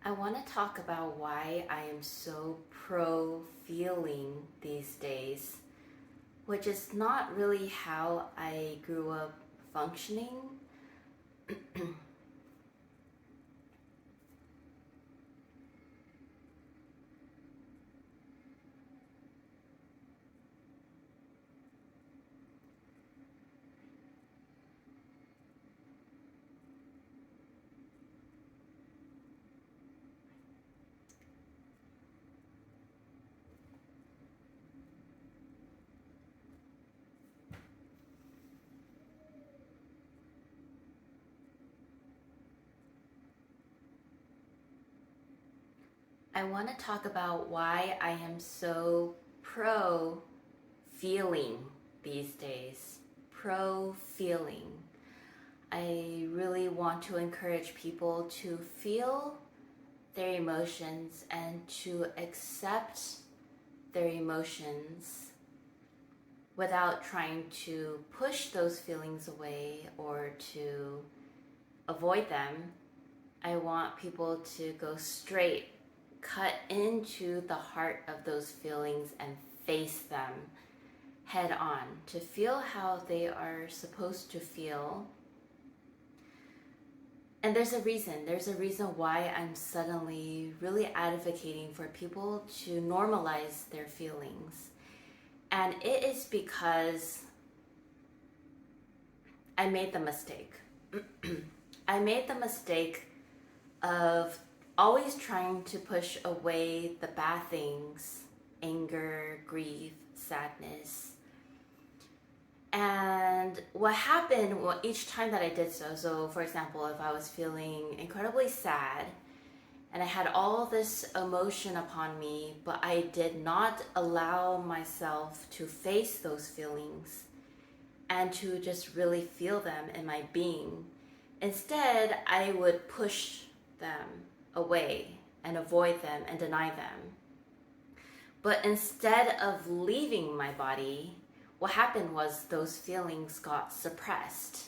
I want to talk about why I am so pro feeling these days, which is not really how I grew up functioning. I want to talk about why I am so pro feeling these days. Pro feeling. I really want to encourage people to feel their emotions and to accept their emotions without trying to push those feelings away or to avoid them. I want people to go straight, cut into the heart of those feelings and face them head on, to feel how they are supposed to feel. And there's a reason why I'm suddenly really advocating for people to normalize their feelings. And it is because I made the mistake. I made the mistake of always trying to push away the bad things, anger, grief, sadness. And what happened each time that I did so for example, if I was feeling incredibly sad and I had all this emotion upon me, but I did not allow myself to face those feelings and to just really feel them in my being. Instead, I would push them away and avoid them and deny them. But instead of leaving my body, what happened was those feelings got suppressed.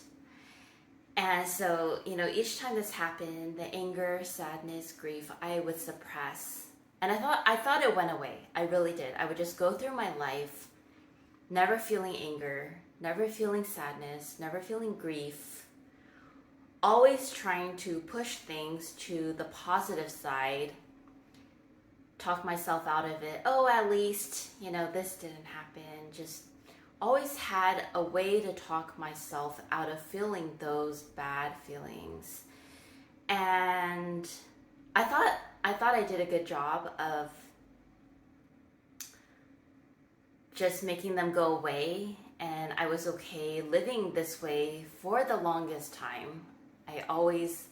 And so, each time this happened, the anger, sadness, grief, I would suppress. And I thought it went away. I really did. I would just go through my life never feeling anger, never feeling sadness, never feeling grief, always trying to push things to the positive side, talk myself out of it. Oh, at least, this didn't happen. Just always had a way to talk myself out of feeling those bad feelings. And I thought I did a good job of just making them go away, and I was okay living this way for the longest time. I always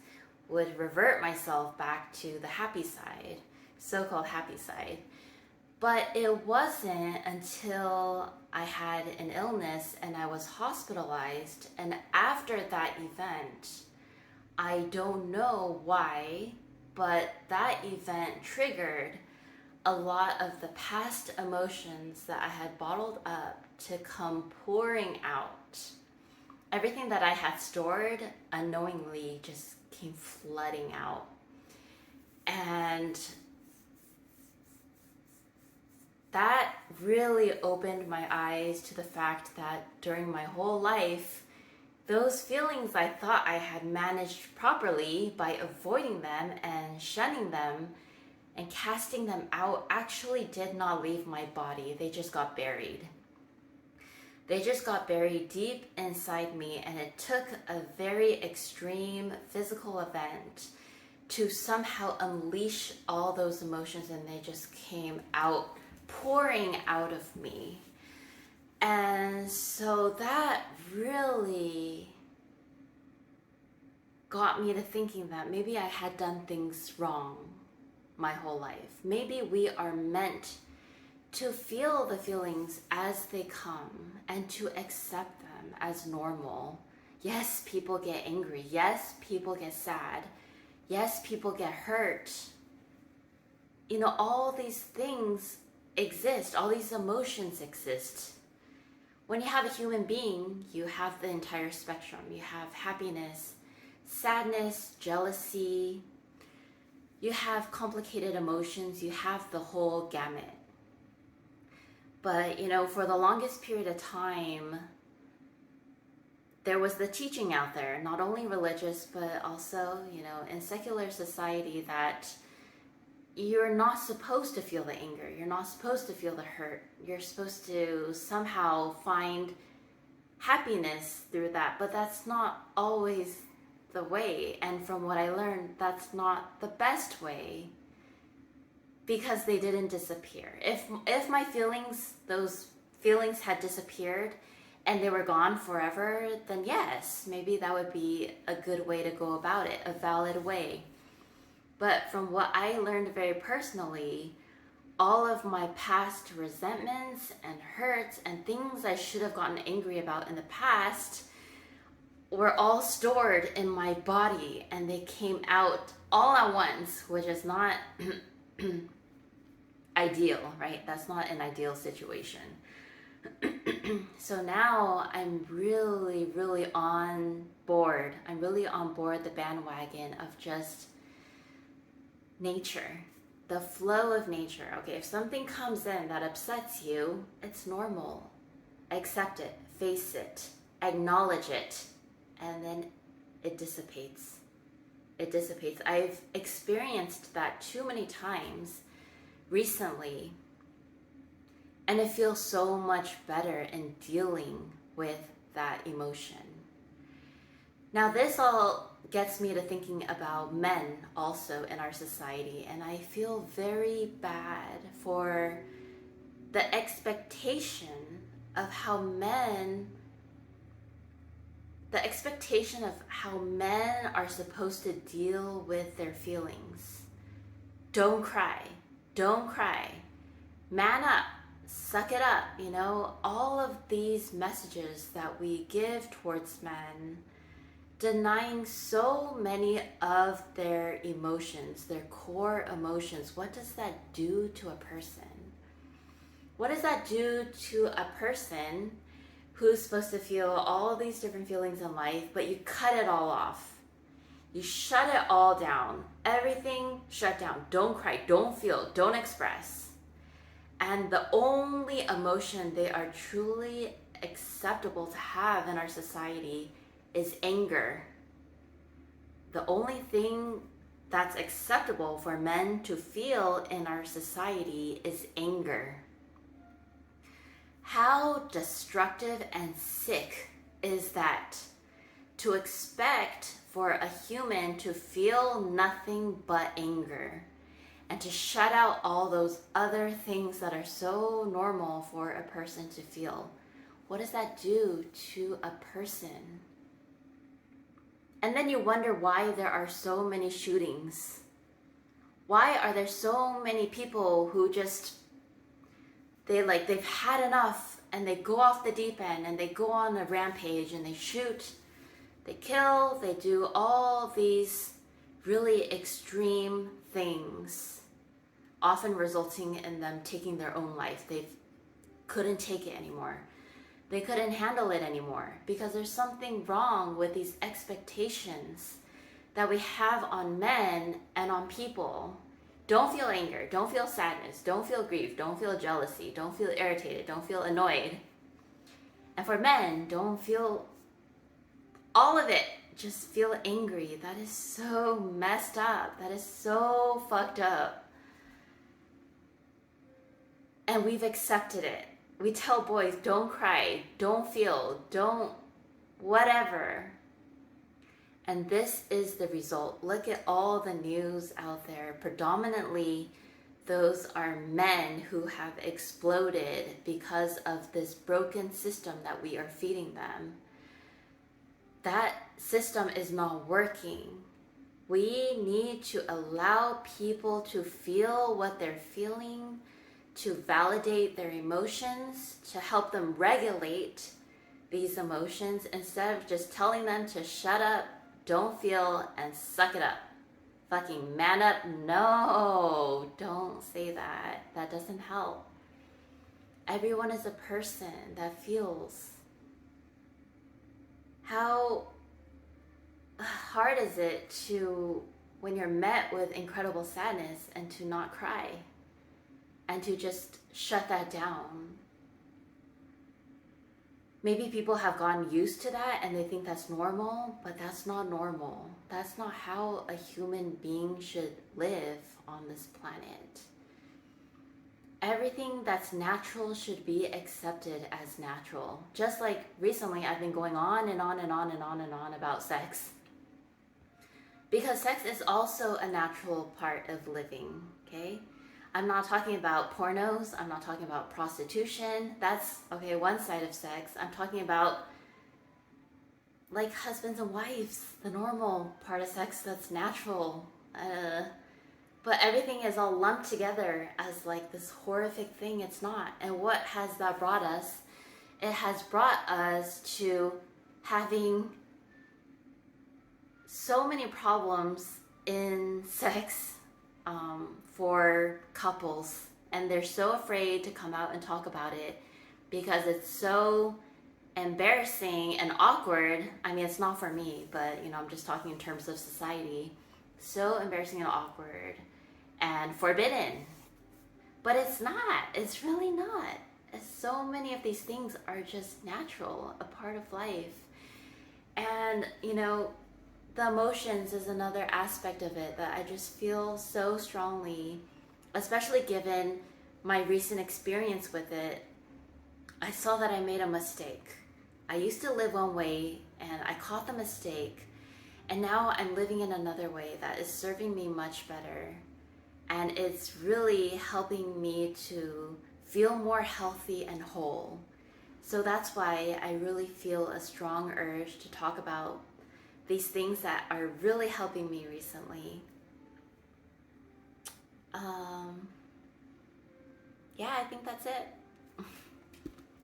would revert myself back to the happy side, so-called happy side. But it wasn't until I had an illness and I was hospitalized, and after that event, I don't know why, but that event triggered a lot of the past emotions that I had bottled up to come pouring out. Everything that I had stored unknowingly just came flooding out. And that really opened my eyes to the fact that during my whole life, those feelings I thought I had managed properly by avoiding them and shunning them and casting them out actually did not leave my body. They just got buried. They just got buried deep inside me, and it took a very extreme physical event to somehow unleash all those emotions, and they just came out, pouring out of me. And so that really got me to thinking that maybe I had done things wrong my whole life. Maybe we are meant to feel the feelings as they come and to accept them as normal. Yes, people get angry. Yes, people get sad. Yes, people get hurt. All these things exist. All these emotions exist. When you have a human being, you have the entire spectrum. You have happiness, sadness, jealousy, you have complicated emotions, you have the whole gamut. But, for the longest period of time, there was the teaching out there, not only religious, but also, in secular society, that you're not supposed to feel the anger. You're not supposed to feel the hurt. You're supposed to somehow find happiness through that. But that's not always the way. And from what I learned, that's not the best way, because they didn't disappear. If my feelings, those feelings had disappeared and they were gone forever, then yes, maybe that would be a good way to go about it, a valid way. But from what I learned very personally, all of my past resentments and hurts and things I should have gotten angry about in the past were all stored in my body, and they came out all at once, which is not ideal, right? That's not an ideal situation. So now I'm really, really on board. I'm really on board the bandwagon of just nature, the flow of nature. Okay, if something comes in that upsets you, it's normal. Accept it, face it, acknowledge it, and then it dissipates. It dissipates. I've experienced that too many times recently, and it feels so much better in dealing with that emotion. Now, this all gets me to thinking about men also in our society, and I feel very bad for the expectation of how men are supposed to deal with their feelings. Don't cry. Don't cry. Man up. Suck it up. All of these messages that we give towards men, denying so many of their emotions, their core emotions. What does that do to a person? What does that do to a person who's supposed to feel all these different feelings in life, but you cut it all off? You shut it all down. Everything shut down. Don't cry, don't feel, don't express. And the only emotion they are truly acceptable to have in our society is anger. The only thing that's acceptable for men to feel in our society is anger. How destructive and sick is that? To expect for a human to feel nothing but anger, and to shut out all those other things that are so normal for a person to feel. What does that do to a person? And then you wonder why there are so many shootings. Why are there so many people who just, they've had enough, and they go off the deep end and they go on a rampage and they shoot, they kill, they do all these really extreme things, often resulting in them taking their own life. They couldn't take it anymore. They couldn't handle it anymore, because there's something wrong with these expectations that we have on men and on people. Don't feel anger, don't feel sadness, don't feel grief, don't feel jealousy, don't feel irritated, don't feel annoyed. And for men, don't feel all of it. Just feel angry. That is so messed up. That is so fucked up. And we've accepted it. We tell boys, don't cry, don't feel, don't whatever. And this is the result. Look at all the news out there. Predominantly, those are men who have exploded because of this broken system that we are feeding them. That system is not working. We need to allow people to feel what they're feeling, to validate their emotions, to help them regulate these emotions, instead of just telling them to shut up, don't feel, and suck it up. Fucking man up. No, don't say that. That doesn't help. Everyone is a person that feels. How hard is it to when you're met with incredible sadness and to not cry and to just shut that down. Maybe people have gotten used to that and they think that's normal, but that's not normal. That's not how a human being should live on this planet. Everything that's natural should be accepted as natural. Just like recently I've been going on and on and on and on and on about sex. Because sex is also a natural part of living, okay? I'm not talking about pornos. I'm not talking about prostitution. That's, okay, one side of sex. I'm talking about like husbands and wives, the normal part of sex that's natural. But everything is all lumped together as like this horrific thing. It's not. And what has that brought us? It has brought us to having so many problems in sex for couples, and they're so afraid to come out and talk about it because it's so embarrassing and awkward. I mean, it's not for me, but I'm just talking in terms of society. So embarrassing and awkward and forbidden. But it's not. It's really not. So many of these things are just natural, a part of life. And the emotions is another aspect of it that I just feel so strongly, especially given my recent experience with it. I saw that I made a mistake. I used to live one way and I caught the mistake, and now I'm living in another way that is serving me much better, and it's really helping me to feel more healthy and whole. So that's why I really feel a strong urge to talk about these things that are really helping me recently. Yeah, I think that's it.